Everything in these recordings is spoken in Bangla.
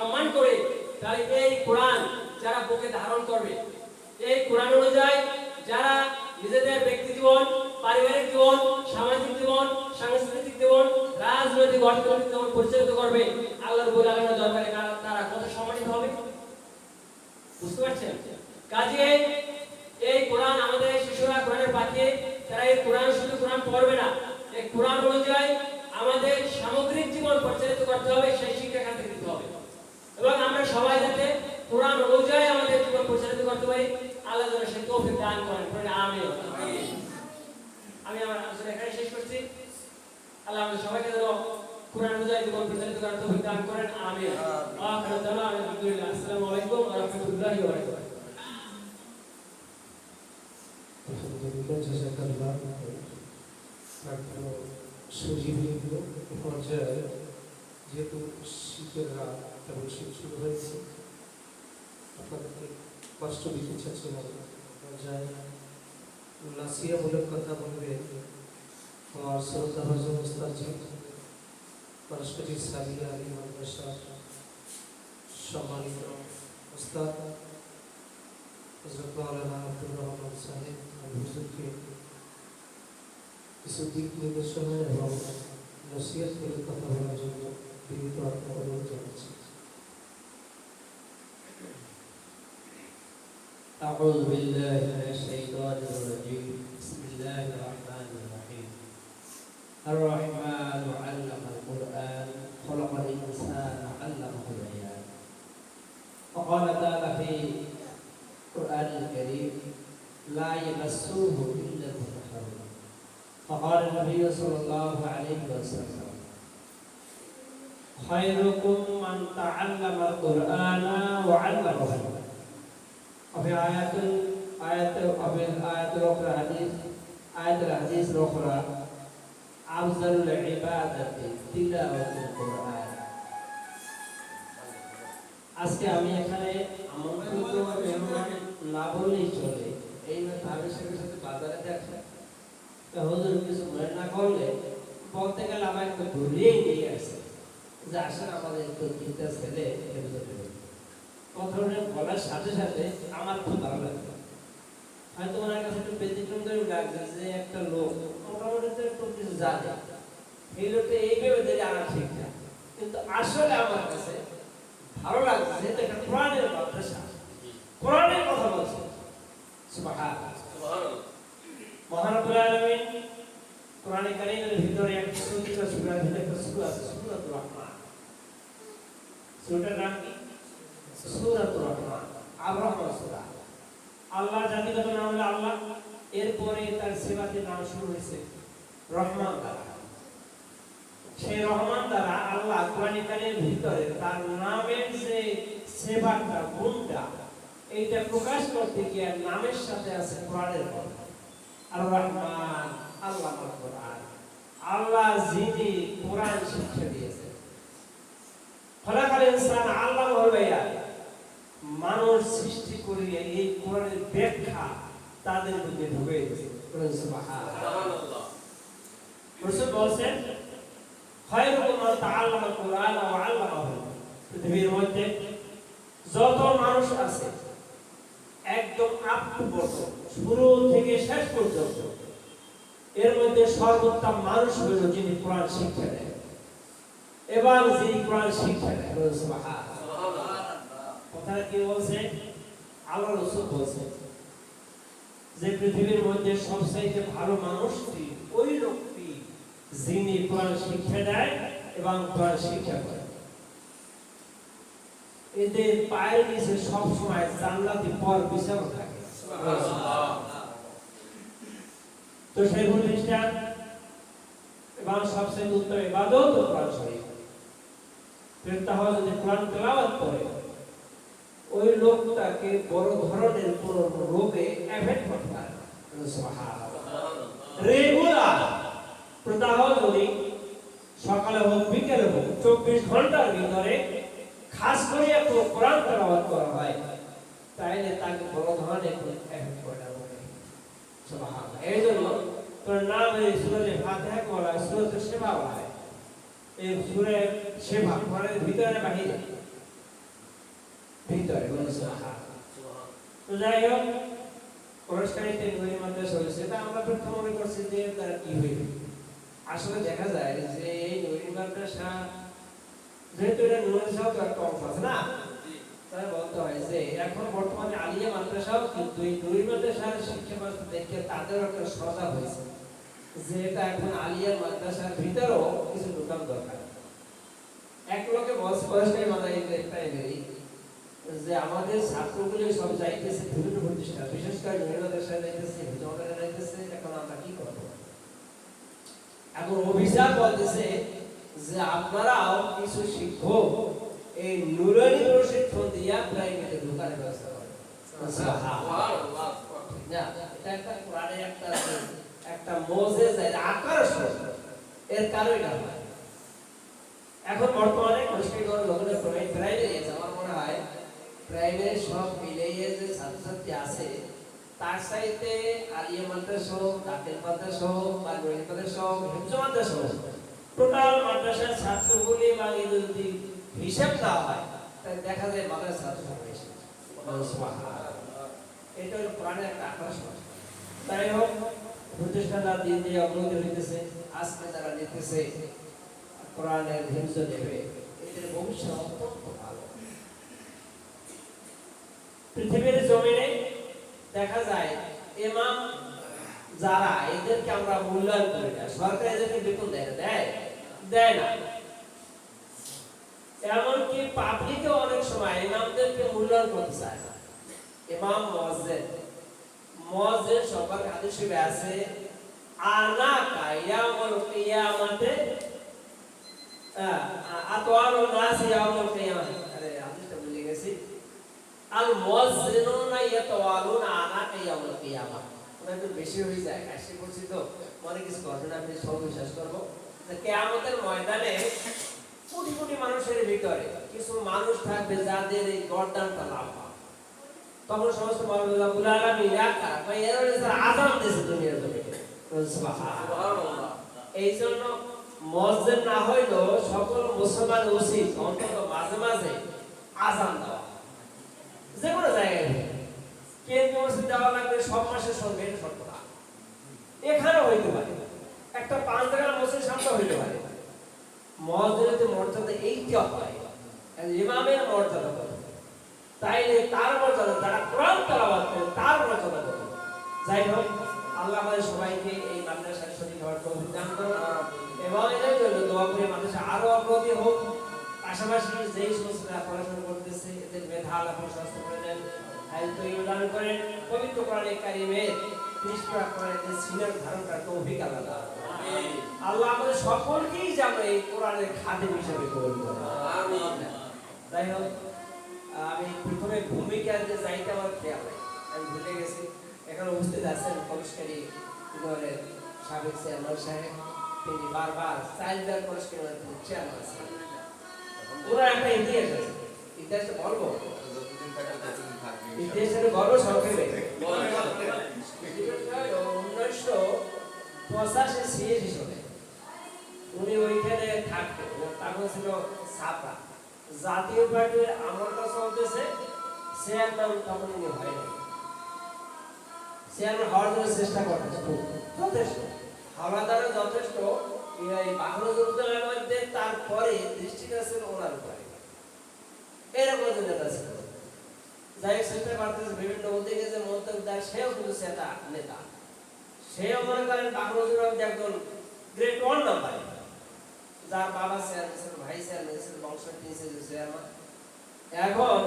সম্মান করে তাহলে এই কোরআন যারা বুকে ধারণ করবে, এই কোরআন অনুযায়ী যারা নিজেদের ব্যক্তি জীবন, পারিবারিক জীবন, সামাজিক জীবন, সাংস্কৃতিক জীবন, রাজনৈতিক অর্থনৈতিক জীবন পরিচালিত করবে, আল্লাহ রাব্বুল আলামিনের দরবারে তারা কত সম্মানিত হবে, বুঝতে পারছেন? কাজে এই কোরআন আমাদের শিশুরা কোরআনের পাখি, তারা এই কোরআন শুধু কোরআন পড়বে না, এই কোরআন অনুযায়ী আমাদের সামগ্রিক জীবন পরিচালিত করতে হবে, সেই শিক্ষা এখান থেকে দিতে হবে। এবং আমরা সবাই যাতে কোরআন অনুযায়ী আমাদের জীবন পরিচালিত করতে পারি, আল্লাহ যেন সেই তৌফিক দান করেন। আমিন। আমি আমার আলোচনা এখানে শেষ করছি। আল্লাহ আমাদের সবাইকে যেন কোরআন অনুযায়ী জীবন পরিচালিত করার তৌফিক দান করেন। আমিন। আখিরু দাওয়ানা আলহামদুলিল্লাহ। আসসালামু আলাইকুম ওয়া রাহমাতুল্লাহি ওয়া বারাকাতুহু। যেহেতু শীতের রাত এবং শীত শুরু হয়েছে, আপনাদেরকে কষ্ট দিতে চাচ্ছি না, যাই নাসিহামূলক কথা বলবে আমার শ্রদ্ধা ভাজন ওস্তাদ পারস্পরিক সাবিয়া আলী মাদ্রাসার সম্মানিত ওস্তাদ হযরত মাওলানা আব্দুর রহমান সাহেব হুজুরকে কিছু দিক নির্দেশনা এবং নসিহত করে কথা বলার জন্য বিনীত অনুরোধ জানাচ্ছি। أعوذ بالله من الشيطان الرجيم. بسم الله الرحمن الرحيم. الرحمن علم القرآن خلق الإنسان علمه البيان. وقال تعالى في القرآن الكريم لا يمسه إلا المطهرون. فقال النبي صلى الله عليه وسلم خيركم من تعلم القرآن وعلمه. وفي آيات الأخرى آية الحديث الأخرى أفضل العبادة تلاوة القرآن. আজকে আমি এখানে আমন্ত্রিত মেহমান না বললেই চলে, এই ভাবের সাথে সাথে বাজারে দেখা হুজুর কিছু মনে না করলে বলতে গেলে আমার একটু ধরিয়েই নিয়ে আসে যে আসলে আমাদের একটু তিনটা ছেলে প্রথমে বলার সাথে সাথে আমার খুব ভালো লাগবে। হয়তো ওনার কাছে একটু ব্যতিক্রম করে লাগছে যে একটা লোক মোটামুটি তো একটু কিছু জানে, এই লোকটা এইভাবে যে জানা ঠিক না, কিন্তু আসলে আমার কাছে ভালো লাগছে যে একটা কোরআনের মাদ্রাসা, কোরআনের কথা বলছে। সুবহানাল্লাহ, মহান রব্বুল আলামিন কোরআনে কারীমের ভিতরে একটা সূরার ভিতরে একটা সূরা আছে, সূরাতুর রহমান। সূরাটার নাম কি? সূরাতুর রহমান, আর-রহমান সূরা। আল্লাহ জাতিগত নাম হলো আল্লাহ, এরপরে তার সিফাতের নাম শুরু হয়েছে রহমান দ্বারা। সেই রহমান দ্বারা আল্লাহ কোরআনে কারীমের ভিতরে তার নামের যে সিফাতটা, গুণটা, এইটা প্রকাশ করতে গিয়ে নামের সাথে আছে কোরআনের কথা। আর-রহমান, আল্লাহ কোরআন, আল্লাহ যিনি কোরআন শিক্ষা দিয়েছেন। খলাকাল ইনসান আল্লামাহুল বায়ান, মানুষ সৃষ্টি করিয়ে এই কোরআনের ব্যাখ্যা তাদের মধ্যে ঢুকে দিয়েছে। সুবহানাল্লাহ। রাসূল বলেন খায়রুকুম মান তাআল্লামাল কুরআন ওয়া আল্লামাহু। পৃথিবীর মধ্যে যত মানুষ আছে একদম আপ টু বটম, শুরু থেকে শেষ পর্যন্ত, এর মধ্যে সর্বোত্তম মানুষ হলো যিনি কোরআন শিক্ষা দেন এবং যিনি কোরআন শিক্ষা দেন। সুবহানাল্লাহ। কথা কি বলছে? আল্লাহ রাসূল বলছেন যে পৃথিবীর মধ্যে সবচেয়ে ভালো মানুষটি ওই লোকটি যিনি কোরআন শিক্ষা দেয় এবং কোরআন শিক্ষা করে। এদের পায়ের নিচে সব সময় জান্নাতি পর বিছানো থাকে। সুবহানাল্লাহ। তো সেই খ্রিস্টান এবং সবচেয়ে উত্তম ইবাদত কোরআন শরীফ। তাহলে যদি কোরআন তেলাওয়াত করে ওই লোকটাকে বড় ধরনের কোন রোগে এফেক্ট করতে পারে। সুবহানাল্লাহ। রেগুলার প্রদাহ যদি সকালে হোক বিকেলে হোক 24 ঘন্টার ভিতরে খাস করে একটু কোরআন তেলাওয়াত করা হয়, তাইলে তাকে বড় ধরনের এফেক্ট করে না। সুবহানাল্লাহ। এই জন্য তোর নাম এই সূরায়ে ফাতিহা বলা হয়, সূরাতুশ শিফা বলা হয়। এই সূরা শিফা কোরআনের ভিতরে বাহিরে তো যাই হোক পুরস্কারিতে নুরি মাদ্রাসা হয়েছে, তা আমরা প্রথম মনে করছি যে তার কি হইবে। আসলে দেখা যায় যে এই নুরি মাদ্রাসা যেহেতু এটা নুরি মাদ্রাসাও তো একটা অংশ আছে না, তাই বলতে হয় যে এখন বর্তমানে আলিয়া মাদ্রাসাও কিন্তু এই নুরি মাদ্রাসার শিক্ষা ব্যবস্থা দেখে তাদের একটা সজাগ হয়েছে যে এটা এখন আলিয়া মাদ্রাসার ভিতরেও কিছু দোকান দরকার। এক লোকে বলছে পুরস্কারী মাদ্রাসা প্রাইমারি যে আমাদের ছাত্রগুলি সব যাইতেছে বিভিন্ন প্রতিষ্ঠান, বিশেষ করে নুরি মাদ্রাসায় যাইতেছে, হিজরতে যাইতেছে, এখন আমরা কি করব? এখন অভিযোগ বলতেছে যে আপনারাও কিছু শিক্ষক এই নুরানি প্রশিক্ষণ দিয়া প্রাইভেটে ঢোকার ব্যবস্থা করেন। না, এটা একটা কোরআনের একটা মুজিজা, আকর্ষণ, এর কারণে এটা হয়। এখন বর্তমানে মুশকিলগঞ্জ লোকের প্রাইমারি আছে, আমার মনে হয় প্রাইমারি সব মিলিয়ে যে ছাত্রছাত্রী আছে তার সাথে আলিয়া মাদ্রাসা, দাখিল মাদ্রাসা বা নুরি মাদ্রাসা, হিফজ মাদ্রাসা, টোটাল মাদ্রাসার ছাত্রগুলি বা যদি হিসাব না হয় তাহলে দেখা যায় মাদ্রাসা ছাত্র বেশি। এটা হলো কোরআনের একটা আকর্ষণ। তাই হোক প্রতিষ্ঠানটা দিন দিয়ে অগ্রগতি হইতেছে, আজকে যারা নিতেছে কোরআনের হিফজ নেবে, এদের ভবিষ্যৎ অত্যন্ত ভালো। পৃথিবীর জমিনে দেখা যায় ইমাম যারা, এদেরকে আমরা মূল্যায়ন করি না, সরকার এদেরকে বেতন দেয় না। এমনকি পাবলিকে অনেক সময় ইমামদেরকে মূল্যায়ন করতে চায় না। ইমাম মুয়াজ্জিন সবার হাদিস শরীফে আছে, আনা কায়ামুল কিয়ামাতে আতওয়ালুন নাস ইয়াউমুল কিয়ামাহ। আরে হাদিসটা ভুলে গেছি। আল মুয়াজ্জিনুনা ইয়াতাওয়ালুনা আনা কায়ামুল কিয়ামাহ। ওটা একটু বেশি হয়ে যায়, কাশি করছি তো মনে কিছু ঘটনা আপনি সব বিশ্বাস করবো যে কিয়ামতের ময়দানে কোটি কোটি মানুষের ভিতরে কিছু মানুষ থাকবে যাদের এই গর্দানটা লাম্বা। তখন সমস্ত রব্বুল আলামিন আযান দিয়েছে দুনিয়ার জমিনে। সুবহানাল্লাহ। এই জন্য মুয়াজ্জিন না হইলেও সকল মুসলমান উচিত অন্তত মাঝে মাঝে আযান দেওয়া, যে কোনো জায়গায়। কেন্দ্র মসজিদ দেওয়া লাগবে সব মাসের সঙ্গে, এটা শর্ত না। এখানেও হইতে পারে, একটা 5 জায়গার মসজিদ সামনে হইতে পারে। মুয়াজ্জিনের মর্যাদা এইটা হয়, ইমামের মর্যাদা কত, তাইলে তার মর্যাদা, যারা কোরআন তেলাওয়াত করে তার মর্যাদা কত। যাই হোক, আল্লাহ আমাদের সবাইকে এই মাদ্রাসার সঠিক হওয়ার তৌফিক দান করুন এবং এর জন্য দোয়া করি মাদ্রাসা আরো অগ্রগতি হোক। পাশাপাশি যেই সমস্ত পড়াশোনা করতেছে এদের মেধা আল্লাহ প্রশস্ত করে দেন, হায়াত তৈরি দান করেন, পবিত্র কোরআনে কারিমের 30 পারা কোরআনের সিনার ধারণ করার তৌফিক আল্লাহ দান করুন। আমিন। আল্লাহ আমাদের সকলকেই যেন এই কোরআনের খাদেম হিসেবে কবুল করেন। আমিন। যাই হোক, আমি প্রথমে ভূমিকা যে যাইতে আমার খেয়াল নাই, আমি ভুলে গেছি। এখানে উপস্থিত আছেন পুরস্কারী বিভাগের সাবেক চেয়ারম্যান সাহেব, তিনি বারবার চাইল্ডার পুরস্কার চেয়ারম্যান আছেন। ওরা একটা ইতিহাস আছে, ইতিহাসটা বলবো, ইতিহাসের গর্ব সংক্ষেপে 1985 সালে উনি ওইখানে থাকতেন, তখন ছিল ছাপা জাতীয় পার্টির আমলটা চলতেছে, চেয়ারম্যান তখন উনি হয়নি। চেয়ারম্যান হওয়ার জন্য চেষ্টা করতেছে যথেষ্ট, হাওলাদারও যথেষ্ট, এই বাংলাদেশের মধ্যে তারপরে দৃষ্টিটা ছিল ওনার উপরে, এরকম নেতা ছিল। যাই হোক, চেষ্টা করতেছে বিভিন্ন ওদিকে যে মন্তব্য দেয়, সেও কিন্তু সেটা নেতা, সেও মনে করেন বাংলাদেশের মধ্যে একজন গ্রেড 1 নাম্বার, যার বাবা চেয়ারম্যান ছিল, ভাই চেয়ারম্যান ছিল, বংশ চেয়ারম্যান। এখন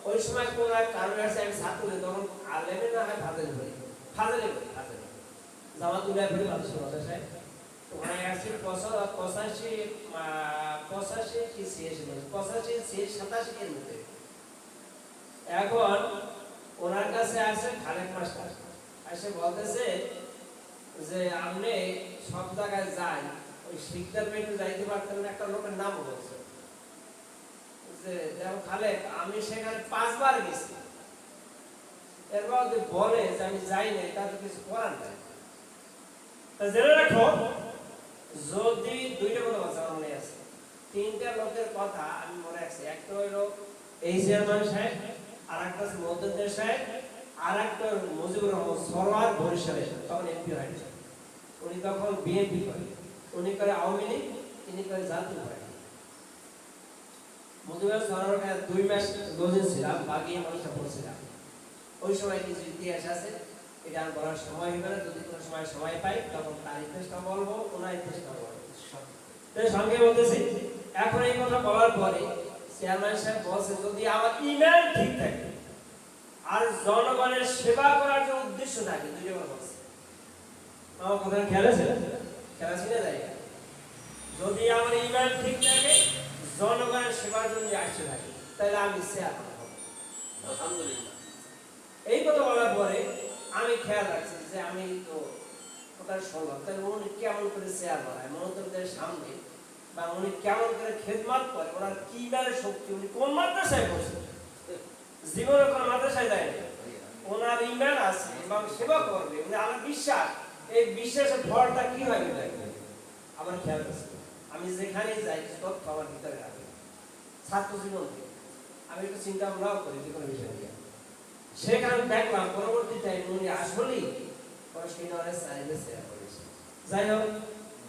ওই সময় কোন এক কারণে আছে, আমি ছাত্র তখন আলেমে না হয় ফাজেলে করি, ফাজেলে জামাতুল্লাহ পড়ি মাদ্রাসায়। তো ওখানে আসছে 85 কি 87 এর মধ্যে। এখন ওনার কাছে আসে খালেক মাস্টার, এসে বলতেছে যে আপনি সব জায়গায় যান, ওই শিকদার পেটে যাইতে পারতেন না, একটা লোকের নাম বলছে যে দেখো খালেক, আমি সেখানে 5 বার গেছি, এরপর যদি বলে যে আমি যাই নাই, তাহলে কিছু করার নাই। জেনে রাখো, যদি 2টা কথা বলছে আমার মনে আছে, 3টা লোকের কথা আমি মনে রাখছি। একটা হইল এই চেয়ারম্যান সাহেব, আর একটা আছে মধ্যদের সাহেব, আর একটা মুজিবুর রহমান সরওয়ার বরিশালে তখন এমপি হয়েছে। উনি তখন বিএনপি করে, উনি করে আওয়ামী লীগ, তিনি করে জাতীয় পার্টি। মুজিবুর সরওয়ার 2 মাস লজে ছিলাম, বাগিয়ে মানুষটা পড়ছিলাম। ওই সময় কিছু ইতিহাস আছে, এটা আর বলার সময় হবে না, যদি কোনো সময় পাই তখন তার ইতিহাসটা বলবো, ওনার ইতিহাসটা বলবো। তাই সঙ্গে বলতেছি, এখন এই কথা বলার পরে চেয়ারম্যান সাহেব বলছে যদি আমার ইমান ঠিক থাকে আর জনগণের সেবা করার যে উদ্দেশ্য থাকে, দুইটা কথা বলছে। আমার কথা খেয়াল আছে? খেয়াল আছে না জায়গা? যদি আমার ইমান ঠিক থাকে, জনগণের সেবার জন্য আসতে থাকে, তাহলে আমি চেয়ারম্যান হব। আলহামদুলিল্লাহ। এই কথা বলার পরে আমি খেয়াল রাখছি যে আমি তো কথা শুনলাম, তাহলে উনি কেমন করে চেয়ার বানায় মনোদরদের সামনে, বা উনি কেমন করে খেদমত করে, ওনার কি বেড়ে শক্তি, উনি কোন মাদ্রাসায় বসে, জীবনে কোন মাদ্রাসায় যায়নি, ওনার ইমান আছে এবং সেবা করবে, উনি আমার বিশ্বাস, এই বিশ্বাসের ফলটা কি হয় দেখবে। আমার খেয়াল আছে, আমি যেখানে যাই তথ্য আমার ভিতরে রাখি ছাত্র জীবন থেকে, আমি একটু চিন্তা ভাবনাও করি যে কোনো বিষয় নিয়ে। সেখানে দেখলাম পরবর্তী টাইম উনি আসলেই পড়াশোনার সাইডে শেয়ার করেছে। যাই হোক,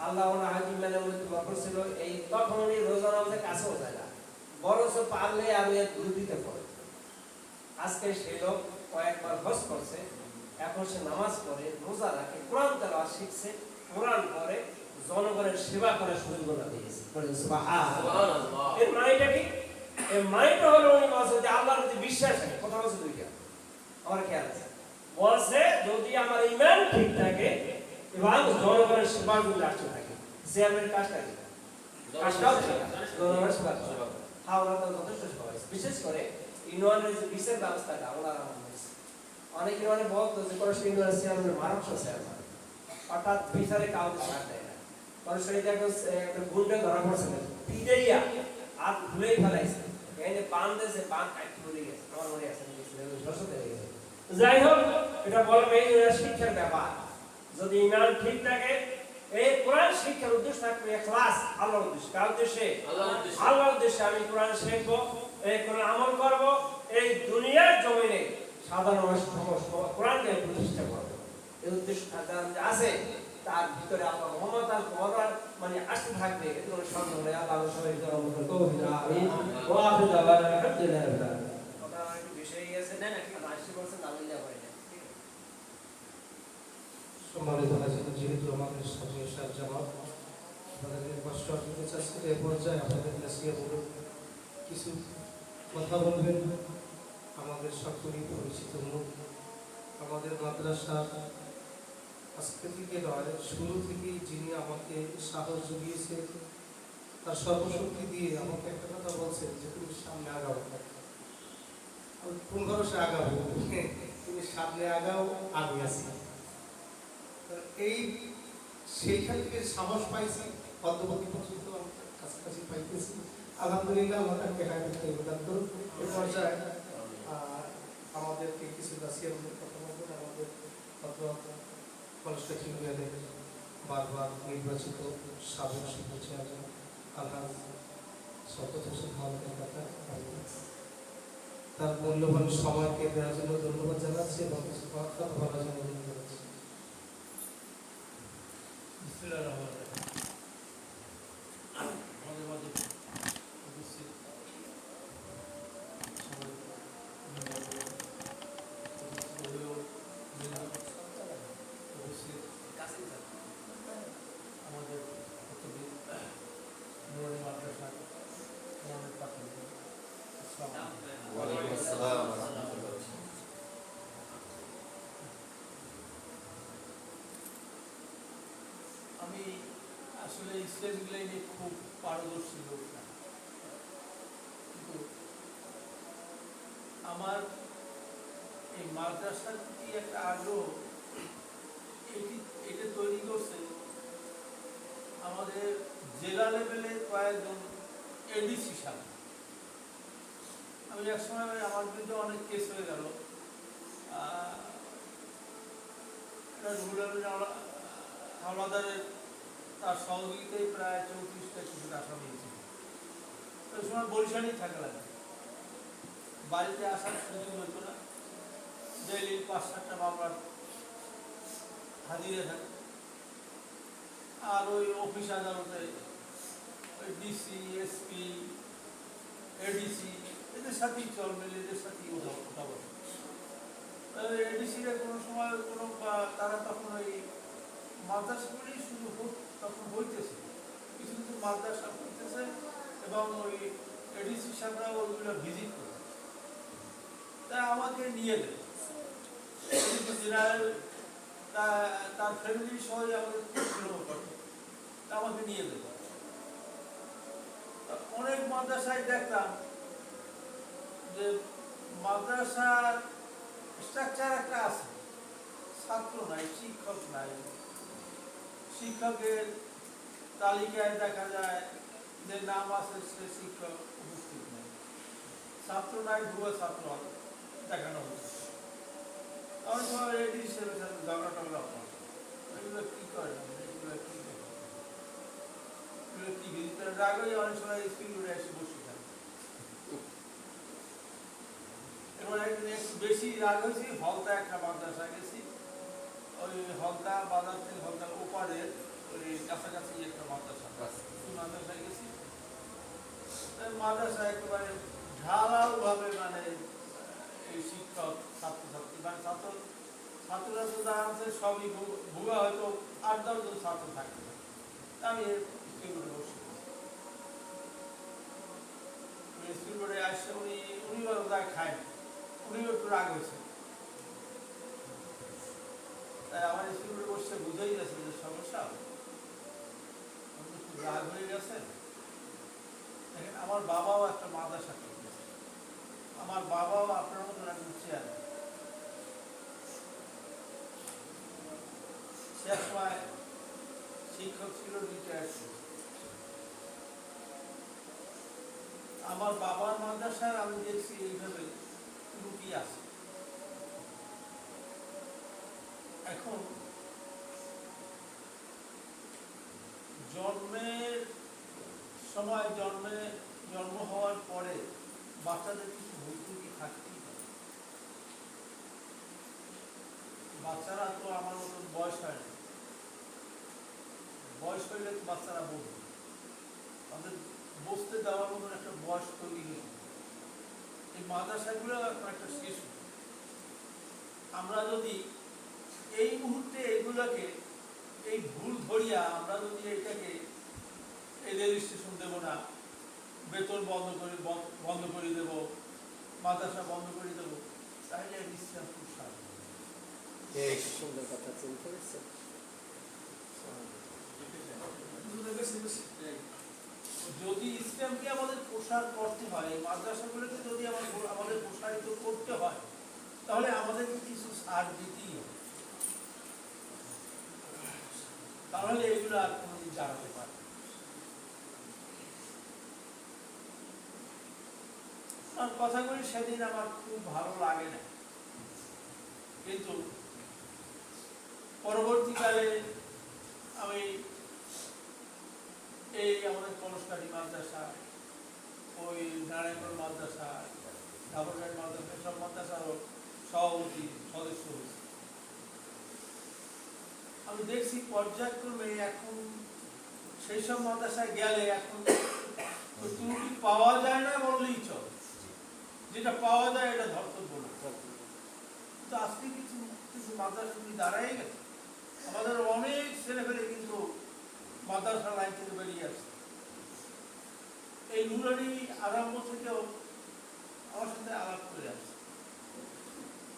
আল্লাহ ওনার হাকিম মেনের মধ্যে বরকত ছিল, এই তখন উনি রোজা নামাজের কাছেও যায় না, বরঞ্চ পারলে আমি দুর্নীতি করে। আজকে সেই লোক কয়েকবার হজ করছে, এখন সে নামাজ পড়ে, রোজা রাখে, কোরআন তেলাওয়াত শিখছে, কোরআন পড়ে, জনগণের সেবা করার সুযোগ দিয়েছে। সুবহানাল্লাহ। এর মানেটা কি? এর মানেটা হলো উনি বলছে যে আল্লাহর প্রতি বিশ্বাস আছে। কথা বলছে দুইটা, আমার খেয়াল আছে। বলছে যদি আমার ঈমান ঠিক থাকে এবং জনগণের সেবার জন্য আসতে থাকে, চেয়ারম্যানের কাজটা কি? কাজটাও জনগণের সেবা করা। হাওড়া তো যথেষ্ট সবাই, বিশেষ করে ইউনিয়নের যে বিচার ব্যবস্থাটা ওনার অনেক ইউনিয়নে বলতো যে পরস্পর ইউনিয়নের চেয়ারম্যানের মারাত্মক চেয়ারম্যান, অর্থাৎ বিচারে কাউকে ছাড় দেয় না। পরস্পর একটা গুন্ডে ধরা পড়ছে না, পিটাইয়া আর ভুলেই ফেলাইছে, এখানে বান দিয়েছে, বান কাটতে ভুলে গেছে, আমার মনে আছে দর্শকদের হয়ে গেছে। যাই হোক, এটা বলবে এই শিক্ষার ব্যাপার, যদি ইমান ঠিক থাকে, এই কোরআন শিক্ষার উদ্দেশ্য থাকবে ইখলাস, আল্লাহর উদ্দেশ্যে, কার উদ্দেশ্যে? আল্লাহর উদ্দেশ্যে। আমি কোরআন শিখবো, এই কোরআন আমল করব, এই দুনিয়ার জমিনে সাধারণ মানুষ কোরআনকে প্রতিষ্ঠা করবো, এই উদ্দেশ্য আছে। তার ভিতরে আল্লাহ মুহাম্মদ আর কোরআন মানে আসতে থাকবে, এর কোনো সন্দেহ নেই। আল্লাহ সবাই দরবারে তৌহিদ আমিন ওয়া আখিরু দাওয়ানা আলহামদুলিল্লাহ রাব্বিল আলামিন। কথা একটু বেশি হয়ে গেছে না, নাকি 80% না বললে হয় না। সম্মানিত হাজির, যেহেতু আমাদের সামনে এসার জবাব আপনাদের কষ্ট দিতে চাচ্ছি, এ পর্যায়ে আপনাদের নাসিহত হলো কিছু কথা বলবেন আমাদের সকলেই পরিচিত মুখ, আমাদের মাদ্রাসার আজকে থেকে নয়, শুরু থেকেই যিনি আমাকে সাহস জুগিয়েছে, তার সর্বশক্তি দিয়ে আমাকে একটা কথা বলছেন যে তুমি সামনে আগাও। আমি কোন ভরসা আগাবো, তুমি সামনে আগাও, আমি আছি। এই সেইখান থেকে সাহস পাইছি, অদ্যবধি পর্যন্ত কাছাকাছি পাইতেছি। আলহামদুলিল্লাহ, আমাকে হায়াতে ইবাদত করুন। এই পর্যায়ে আমাদেরকে কিছু নাসিহতের কথা বলবেন আমাদের কলেজটা ইউনিয়নের বারবার নির্বাচিত সাবেক সদস্য চেয়ারম্যান আলহাজ শওকত হোসেন মালিকের কথা, তার মূল্যবান সময়কে দেওয়ার জন্য ধন্যবাদ জানাচ্ছি এবং কিছু কথা বলার জন্য অনুরোধ জানাচ্ছি। আমাদের মাঝে উপস্থিত আমাদের নুরানি মাদ্রাসা নুরানি প্রাথমিক, ওয়ালাইকুম আসসালাম। আমি আসলে স্টেজগুলো নিয়ে খুব পারদর্শী লোক না, কিন্তু আমার এই মাদ্রাসার প্রতি একটা আগ্রহ এটা তৈরি করছে আমাদের জেলা লেভেলে কয়েকজন এডিসি সাহেব। আমি একসময় আমার বিরুদ্ধে অনেক কেস হয়ে গেল, হাওলাদারের তার সহযোগিতায় প্রায় 34টা কিছু আসামি ছিল। ওই সময় বরিশালেই থাকা লাগে, বাড়িতে আসার সুযোগ হতো না, ডেইলি ৫-৭টা মামলার হাজিরে থাকে। আর ওই অফিস আদালতে ওই ডিসি, এসপি, এডিসি এদের সাথেই চল মেলে, এদের সাথেই ওঠা বসে। এডিসিরা কোনো সময় কোনো তারা তখন ওই মাদ্রাসাগুলি শুধু তখন হইতেছে, কিছু কিছু মাদ্রাসা হইতেছে এবং ওই এডিসি সাহেবরা ওইগুলো ভিজিট করে, তাই আমাকে নিয়ে দেয় জেনারেল, তার ফ্যামিলি সবাই আমাদের করে, তা আমাকে নিয়ে দেবে। অনেক মাদ্রাসায় দেখতাম যে মাদ্রাসার স্ট্রাকচার একটা আছে, ছাত্র নাই, শিক্ষক নাই, শিক্ষকের তালিকায় দেখা যায় যে নাম আছে সে শিক্ষক উপস্থিত নেই, ছাত্র নাই, ভুয়া ছাত্র দেখানো হচ্ছে। অনেক সময় রেডি হিসেবে ঝগড়া টগড়া হয়, এগুলো কি করে, এগুলো কি এগুলো কি ভিতরে রাগ হয়ে অনেক সময় স্কুল উঠে এসে বসে থাকে। এবার একদিন একটু বেশি রাগ হয়েছি, হলতা একটা মাদ্রাসা গেছি, ওই হলতা বাজার থেকে হলতার ওপারের ওই কাছাকাছি একটা মাদ্রাসায় গেছি। মাদ্রাসা একেবারে ঢালাও ভাবে মানে এই শিক্ষক ছাত্রছাত্রী মানে ছাত্ররা তো যারা আছে সবই ভুয়া, হয়তো ৮-১০ জন ছাত্র থাকতে পারে। আমি স্কুল বোর্ডে বসে স্কুল বোর্ডে আসছে, উনি বোধহয় খায়, উনিও একটু রাগ হয়েছে। তাই আমার স্কুল বোর্ডে বসে বুঝেই গেছে যে সমস্যা খুব রাগ হয়ে গেছে। দেখেন আমার বাবাও একটা মাদ্রাসা করতেছে, আমার বাবাও আপনার মতো একজন চেয়ারম্যান, সে এক সময় শিক্ষক ছিল, রিটায়ার ছিল। আমার বাবার মাদ্রাসায় আমি দেখছি এইভাবে ত্রুটি আছে। এখন জন্মের সময় জন্ম হওয়ার পরে বাচ্চাদের কিছু ভুল ত্রুটি থাকতেই পারে। বাচ্চারা তো আমার মতন বয়স হয় না, বয়স হইলে তো বাচ্চারা বলবে, তাদের বসতে দেওয়ার মতন একটা বয়স তৈরি হয়ে এই মাদ্রাসাগুলো এখন একটা শিশু। আমরা যদি এই মুহূর্তে এগুলোকে এই ভুল ধরিয়া আমরা যদি এটাকে এই রেজিস্ট্রেশন দেবো না, বেতন বন্ধ করে দেব, মাদ্রাসা বন্ধ করে দেবো, তাহলে ইসলাম খুব সুন্দর কথা চিন্তা করছে। যদি ইসলামকে আমাদের প্রসার করতে হয়, মাদ্রাসাগুলোকে যদি আমাদের প্রসারিত করতে হয়, তাহলে আমাদেরকে কিছু ছাড় দিতেই হবে, তাহলে এগুলো আর কোনোদিন দাঁড়াতে পারে। কথাগুলি সেদিন আমার খুব ভালো লাগে না, কিন্তু পরবর্তীকালে আমি এই আমাদের কলসকাঠি মাদ্রাসা, ওই নারায়ণগড় মাদ্রাসা, ঢাকুরগাঁও মাদ্রাসা, সব মাদ্রাসারও সভাপতি সদস্য হয়েছি। আমি দেখছি পর্যায়ক্রমে এখন সেই সব মাদ্রাসায় গেলে এখন ত্রুটি পাওয়া যায় না বললেই চল, যেটা পাওয়া যায় এটা ধর্তব্য না। কিন্তু আজকে কিছু কিছু মাদ্রাসা দাঁড়াই গেছে, আমাদের অনেক ছেলেপেলে কিন্তু মাদ্রাসা লাইন থেকে বেরিয়ে আসছে। এই নুরানি আরম্ভ থেকেও আমার সাথে আলাপ করে আসছে,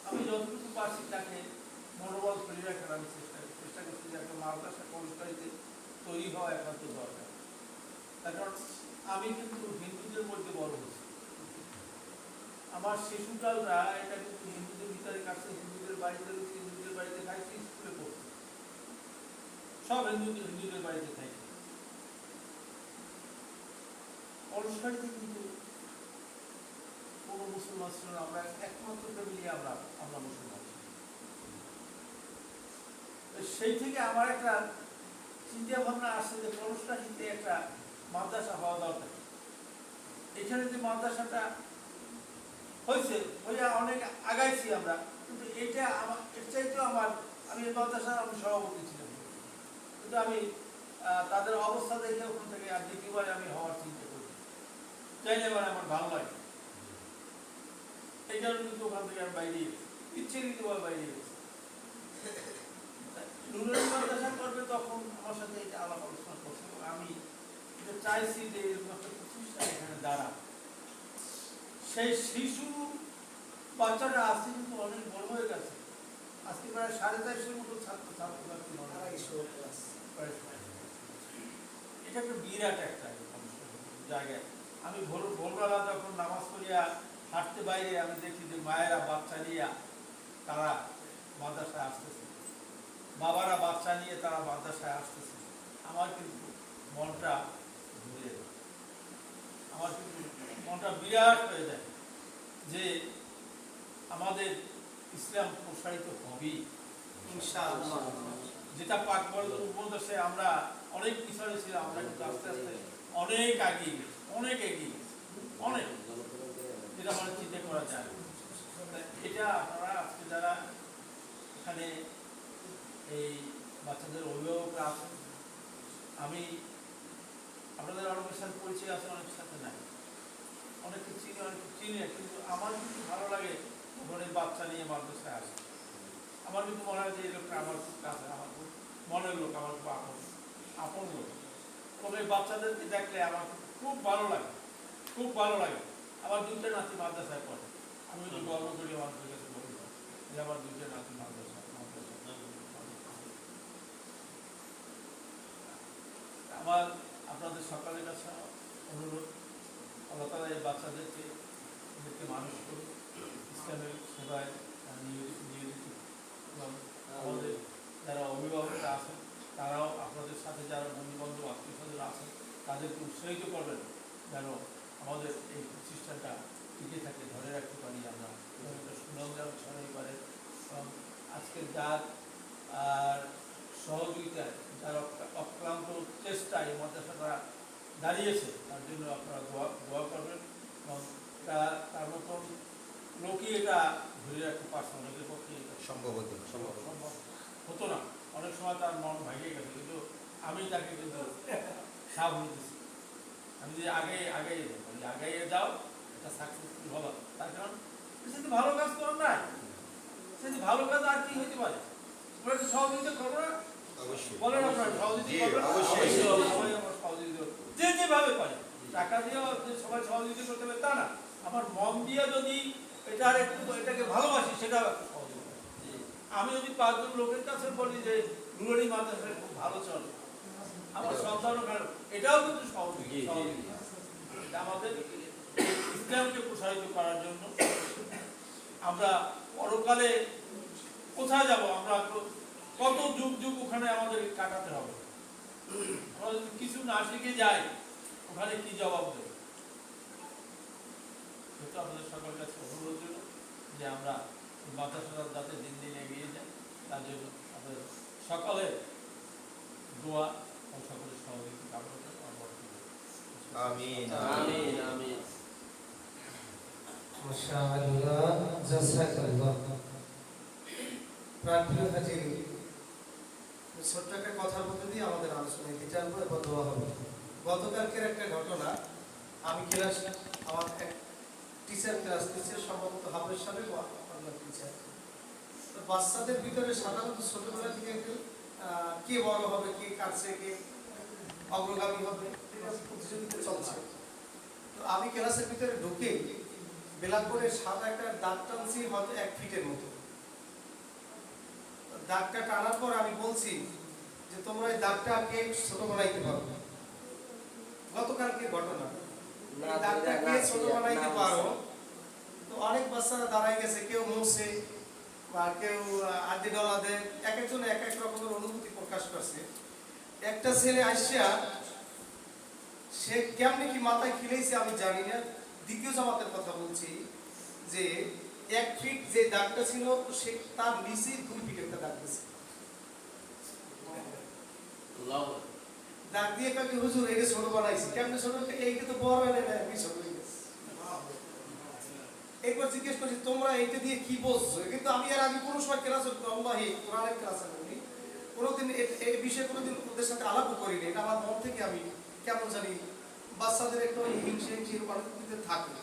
আমি যতটুকু পারছি তাকে মনোবল তৈরি রাখার আমি চেষ্টা করছি যে একটা মাদ্রাসা কলসকাঠীতে তৈরি হওয়া একান্ত দরকার। তার কারণ আমি কিন্তু হিন্দুদের মধ্যে বড় হয়েছি, আমার শিশুকালরা এটা কিন্তু হিন্দুদের ভিতরে কাছে, হিন্দুদের বাড়িতে রয়েছে, হিন্দুদের বাড়িতে খাইছি, স্কুলে পড়ছি, সব হিন্দুদের বাড়িতে খাইছি। কলসকাঠীতে কিন্তু কোনো মুসলমান ছিল না, আমরা একমাত্র ফ্যামিলি, আমরা মুসলমান। সেই থেকে আমার একটা চিন্তা ভাবনা আসছে যে কলসকাঠীতে একটা মাদ্রাসা হওয়া দরকার। এখানে যে মাদ্রাসাটা হয়েছে হইয়া অনেক আগাইছি আমরা, কিন্তু এটা আমার এর চাইতেও আমি এই মাদ্রাসার আমি সভাপতি ছিলাম, কিন্তু আমি তাদের অবস্থা দেখে ওখান থেকে আর দ্বিতীয়বার আমি হওয়ার চিন্তা করি, চাইলে এবার আমার ভালো লাগে, এই কারণে কিন্তু ওখান থেকে আমি বাইরে ইচ্ছে দ্বিতীয়বার বাইরে গেছি। নুরুল মাদ্রাসা করবে তখন আমার সাথে এটা আলাপ আলোচনা করছে, এবং আমি এটা চাইছি যে এরকম একটা প্রতিষ্ঠান এখানে দাঁড়া। সেই শিশু বাচ্চারা আজকে কিন্তু অনেক বড় হয়ে গেছে, আজকে প্রায় 450 মতো ছাত্রছাত্রী এটা একটা বিরাট একটা জায়গায়। আমি ভোরবেলা যখন নামাজ পড়িয়া হাঁটতে বাইরে আমি দেখি যে মায়েরা বাচ্চা নিয়ে তারা মাদ্রাসায় আসতেছে, বাবারা বাচ্চা নিয়ে তারা মাদ্রাসায় আসতেছে, আমার কিন্তু মনটা ঘুরে যায়, আমার কিন্তু মনটা বিরাট হয়ে যায় যে আমাদের ইসলাম প্রসারিত হবেই ইনশাআল্লাহ। যেটা পাক বলে উপদেশে আমরা অনেক পিছনে ছিলাম, আমরা কিন্তু আস্তে আস্তে অনেক এগিয়ে গেছি, অনেক এগিয়ে গেছি, অনেক, যেটা মানে চিন্তা করা যায়। এটা আপনারা আজকে যারা এখানে এই বাচ্চাদের অভিভাবকরা আছেন, আমি আপনাদের অনেকের সাথে পরিচয় আছে, অনেকের সাথে নাই, অনেকে চিনি অনেকে চিনি, কিন্তু আমার কিন্তু ভালো লাগে যখন এই বাচ্চা নিয়ে মাদ্রাসায় আসে। আমার কিন্তু মনে হয় যে এই লোকটা আমার খুব কাছে, আমার খুব মনের লোক, আমার খুব আপন লোক, তবে বাচ্চাদেরকে দেখলে আমার খুব ভালো লাগে, খুব ভালো লাগে। আমার দুইটা নাতি মাদ্রাসায় পড়ে, আমি যদি গর্ব করি আমার কাছে বলি যে আমার দুইটা নাতি মাদ্রাসায়। আমার আপনাদের সকালের কাছে অনুরোধ, আল্লাহ তাআলা এই বাচ্চাদেরকে মানুষ করুন, ইসলামের সেবায় নিয়োজিত, এবং আমাদের যারা অভিভাবকরা আছেন তারাও আপনাদের সাথে যারা বন্ধু বান্ধব আত্মীয় স্বজন আছেন তাদেরকে উৎসাহিত করবেন যেন আমাদের এই প্রতিষ্ঠানটা টিকে থাকে, ধরে রাখতে পারি আমরা, একটা সুনাম যেন ছড়াই পারে। এবং আজকের যার সহযোগিতায়, যার অক্লান্ত চেষ্টায় এই মাদ্রাসাটা দাঁড়িয়েছে, তার জন্য আপনারা দোয়া করবেন, এবং তার মতন লোকই এটা ধরে রাখতে পারছে, অনেকের পক্ষে সম্ভব হতো না, অনেক সময় তার মন ভাঙিয়ে গেছে, কিন্তু আমি তাকে কিন্তু সাহস দিচ্ছি, আমি যে আগে যাও, এটা সাকসেসফুল হলো, তার কারণ সেটি ভালো কাজ করার নাই, সেটি ভালো কাজ আর কি হতে পারে, ওরা একটু সহযোগিতা করবো না, বলেন আপনারা সহযোগিতা যে যেভাবে পারে, টাকা দিয়ে সবাই সহযোগিতা করতে হবে তা না, আমার মন দিয়ে যদি এটাকে ভালোবাসি সেটা সহযোগিতা। আমি যদি 5 জন লোকের কাছে বলি যে নুরানি মাদ্রাসায় খুব ভালো চলে, আমার সন্তানও ভালো, এটাও কিন্তু সহযোগিতা। আমাদের ইসলামকে প্রসারিত করার জন্য আমরা পরকালে কোথায় যাব, আমরা কত যুগ ওখানে আমাদের কাটাতে হবে, আমরা যদি কিছু না শিখে যাই ওখানে কি জবাব দেব? সেটা আমাদের সকলের কাছে অনুরোধ ছিল যে আমরা মাদ্রাসা যাতে দিন দিন এগিয়ে যায়, তার জন্য আমাদের সকালে দোয়া ও সকলের সহযোগিতা কামনা করে আমিন আমিন আমিন। মাশাআল্লাহ, জাযাকাল্লাহ। প্রাণপ্রিয় হাজির, ছোট্ট একটা কথার মধ্যে দিয়ে আমাদের আলোচনা এগিয়ে জানবো এবং দোয়া হবে। গতকালকের একটা ঘটনা, আমি ক্লাস, আমার এক টিচার ক্লাস নিচ্ছে, সম্ভবত হাফেজ সাহেব বা আপনার টিচার, তো বাচ্চাদের ভিতরে সাধারণত ছোটবেলা থেকে একটু কে বড় হবে, কে কাছে, কে অগ্রগামী হবে, এটা প্রতিযোগিতা চলছে। তো আমি ক্লাসের ভিতরে ঢুকে ব্ল্যাকবোর্ডে সাদা একটা দাগ টানছি, হয়তো 1 ফিটের মতো। দাগটা টানার পর আমি বলছি যে তোমরা এই দাগটাকে ছোট বানাইতে পারো। গতকালকে ঘটনা, দাগটাকে ছোট বানাইতে পারো। তো অনেক বাচ্চারা দাঁড়াই গেছে, কেউ মুছে বা কেউ আদি ডলা দেয়, এক একজন এক এক রকমের অনুভূতি প্রকাশ করছে। একটা ছেলে আসিয়া, সে কেমনি কি মাথায় খিলেছে আমি জানি না, দ্বিতীয় জামাতের কথা বলছি, যে 1 ফিট যে দাগটা ছিল সে তার নিচে 2 ফিট একটা দাগ দিয়েছে। দাগ দিয়ে কাকে হুজুর এটা ছোট বানাইছি, কেমনে ছোট, এইটা তো বড় হয় না, আমি ছোট হয়ে গেছে। একবার জিজ্ঞেস করছি তোমরা এইটা দিয়ে কি বলছো, কিন্তু আমি এর আগে কোনো সময় ক্লাস আল্লাহি কোরআনের ক্লাসে করি, কোনোদিন এই বিষয়ে কোনোদিন ওদের সাথে আলাপও করিনি। এটা আমার মন থেকে আমি কেমন জানি বাচ্চাদের একটা ওই হিংসে হিংসে মানুষদের থাকে,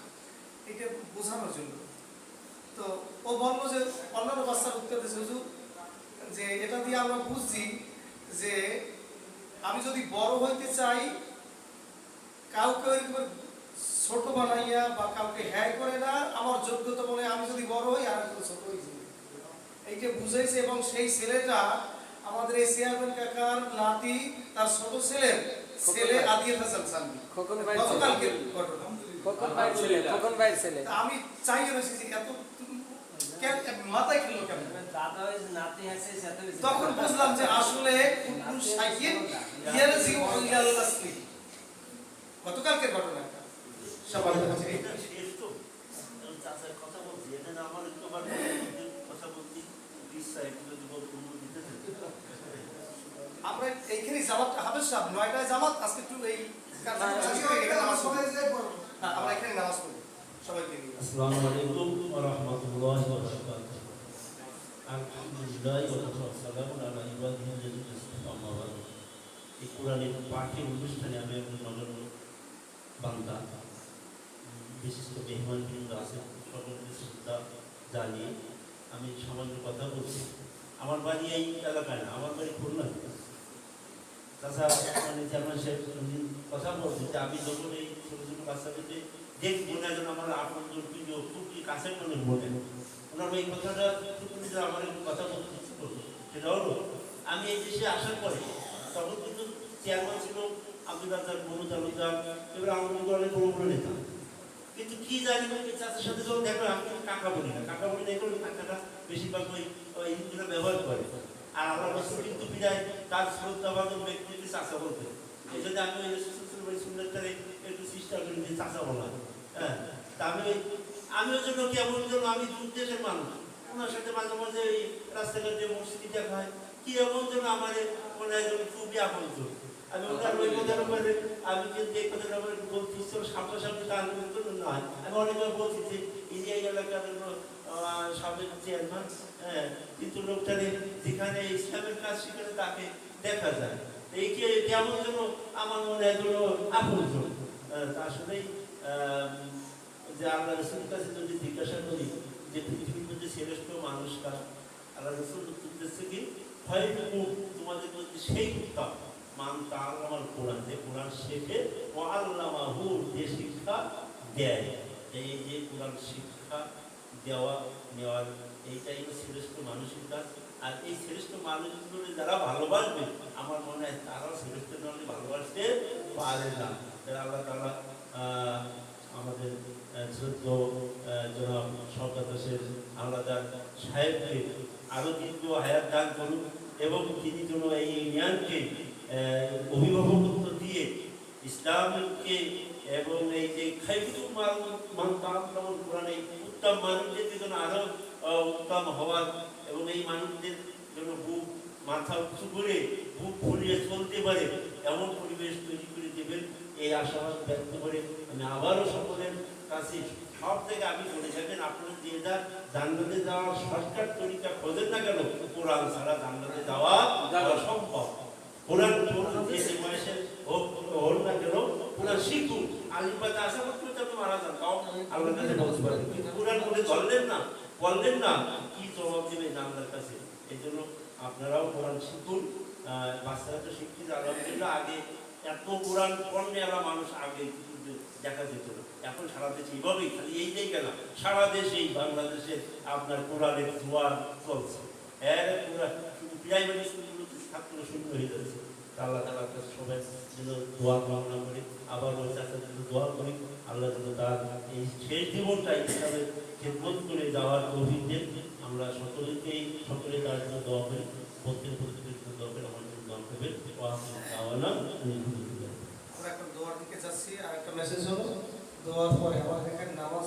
এটা বোঝানোর জন্য। তো ও বললো যে অন্যান্য বাচ্চার উত্তর দিয়েছে হুজুর যে এটা দিয়ে আমরা বুঝছি যে আমি যদি বড় হইতে চাই কাউকে ওইরকম ছোট বানাইয়া বা কাউকে হ্যায় করে না, আমার যোগ্যতা বলে আমি যদি বড় হই আর একটু ছোট হয়ে যাই, এইটা বুঝাইছে। এবং সেই ছেলেটা আমাদের এই চেয়ারম্যান কাকার নাতি, তার ছোট ছেলে আদিয়া হাসান সালমি, গতকালকের ঘটনা। আমি চাই রয়েছি যে এত মাথায় খেলো কেন, দাদা হয়েছে নাতি আছে সাথে তখন বুঝলাম যে আসলে সাইকেল ইয়ার জীবন ইয়াল্লাহ স্ত্রী। গতকালকের ঘটনা সবার কাছে এটা শেষ তো চাচার কথা বলছি, এটা না আমার একটু আবার কথা বলছি ইচ্ছা একটু যদি দিতে আমরা এইখানে জামাতটা হাফেজ সাহেব 9টায় জামাত, আজকে একটু এই আমরা এখানে নামাজ পড়ব সবাইকে নিয়ে। আসসালামু আলাইকুম ওয়া রাহমাতুল্লাহি ওয়া বারাকাতুহু। আলহামদুলিল্লাহ ওয়া সালামু আলা ইবাদিহিল্লাযিনা ইসতাফা, আম্মা বা'দ। এই কোরআনের পাঠের অনুষ্ঠানে আমি একজন নগণ্য বান্দা, বিশিষ্ট মেহমানবৃন্দ আছেন, সকলকে শ্রদ্ধা জানিয়ে আমি সামান্য কথা বলছি। আমার বাড়ি এই এলাকায় না, আমার বাড়ি খুলনায়। তাছাড়া মানে চেয়ারম্যান সাহেব কথা বলছি যে আমি যখন এই ছোটো ছোটো বাচ্চাদেরকে দেখবো না, যেন আমার আপন প্রিয় খুবই কাছের মনে মনে ওনার এই কথাটা আমার একটু কথা বলতে ইচ্ছে করবো। সেটা হলো আমি এই দেশে আসার পরে তখন কিন্তু চেয়ারম্যান ছিল আব্দুল রাজ্জাক, মনু তালুকদার, এবার আমাদের অনেক বড় বড় নেতা। কিন্তু কি জানি চাচার সাথে যখন দেখো, আমি কিন্তু কাকা বলি না, কাকা বলি না, এগুলো কাকাটা বেশিরভাগ ওই হিন্দুরা ব্যবহার করে। আর আমার রসুল কিন্তু বিদায় তার শ্রদ্ধাবাদক ব্যক্তিকে চাচা বলতে, এই জন্য আমি ওই সুন্দরটারে একটু চেষ্টা করি যে চাচা বলা। হ্যাঁ, তা আমি ওই জন্য কেমন যেন আমি দূর দেশের মানুষ, ওনার সাথে মাঝে মাঝে ওই রাস্তাঘাটে মসজিদে দেখা হয়, কি এমন যেন আমার মনে হয় যেন খুবই আপন। আমি ওনার ওই কথার উপরে আমি কিন্তু এই কথাটা বলছি সামনাসামনি তার নয়, আমি অনেকবার বলছি যে এই এলাকার সাবেক চেয়ারম্যান, হ্যাঁ, কিন্তু লোকটারে যেখানে ইসলামের কাজ সেখানে তাকে দেখা যায়, এই কেমন যেন আমার মনে হয় যেন আপন। তা আসলেই যে আল্লাহ রসুলের কাছে যদি জিজ্ঞাসা করি যে পৃথিবীর মধ্যে শ্রেষ্ঠ মানুষ কারা, আল্লাহ রসুল উত্তর কি ভয়টুকু তোমাদের মধ্যে সেই উত্তম মান তার আমার কোরআন, যে কোরআন শেখে ও আল্লামাহু, যে শিক্ষা দেয়। এই যে কোরআন শিক্ষা দেওয়া নেওয়ার এইটাই শ্রেষ্ঠ মানুষের কাজ। আর এই শ্রেষ্ঠ মানুষগুলো যারা ভালোবাসবে, আমার মনে হয় তারাও শ্রেষ্ঠ মানুষ ভালোবাসতে পারে না। আল্লাহ তাআলা আমাদের শ্রদ্ধ জনাব শওকত হোসেন হাওলাদার সাহেবকে আরো দীর্ঘ হায়াত দান করুন এবং তিনি যেন এই ইউনিয়নকে অভিভাবকত্ব দিয়ে ইসলামকে এবং এই যে কোরআনে উত্তম মানুষদের জন্য আরো উত্তম হওয়ার এবং এই মানুষদের জন্য বুক মাথা উঁচু করে বুক ফুলিয়ে চলতে পারে এমন পরিবেশ তৈরি করে দেবেন, এই আশাবাদ ব্যক্ত করে আমি আবারও সকলের কাছে সব থেকে আমি বলে থাকেন, আপনারা যে যা জান্নাতে যাওয়ার শর্টকাট তরিকা খোঁজেন না কেন, কোরআন ছাড়া জান্নাতে যাওয়া অসম্ভব। কোরআন যে বয়সে হোক না কেন কোরআন শিখুন, আলিপাতে আসা মাত্র আপনি মারা যান, তাও আল্লাহর কাছে বলতে পারেন। কিন্তু কোরআন বলে ধরলেন না, বললেন না, কি জবাব দেবেন আল্লাহর কাছে? এই জন্য আপনারাও কোরআন শিখুন। বাচ্চারা তো শিখতে আলহামদুলিল্লাহ, আগে এত কোরআন পড়নেওয়ালা মানুষ আগে দেখা যেত না, এখন সারা দেশে এইভাবেই, খালি এই জায়গা না, সারা দেশেই বাংলাদেশে আপনার কোরআনের জোয়ার চলছে। শুধু প্রাইমারি স্কুলগুলোতে ছাত্র শূন্য হয়ে যাচ্ছে। আল্লাহ তাআলার কাছে সবাই যেন দোয়া কামনা করি, আবার ওই চাচার জন্য দোয়া করি, আল্লাহ যেন তার এই শেষ জীবনটা ইসলামের খেদমত করে যাওয়ার অভিজ্ঞ আমরা সকলে তার জন্য দোয়া করি, প্রত্যেকের জন্য দোয়া করে, আমার জন্য দোয়া করবেন। আমরা এখন দোয়ার দিকে যাচ্ছি। আর একটা মেসেজ হলো, দোয়ার পরে আমাদের এখানে নামাজ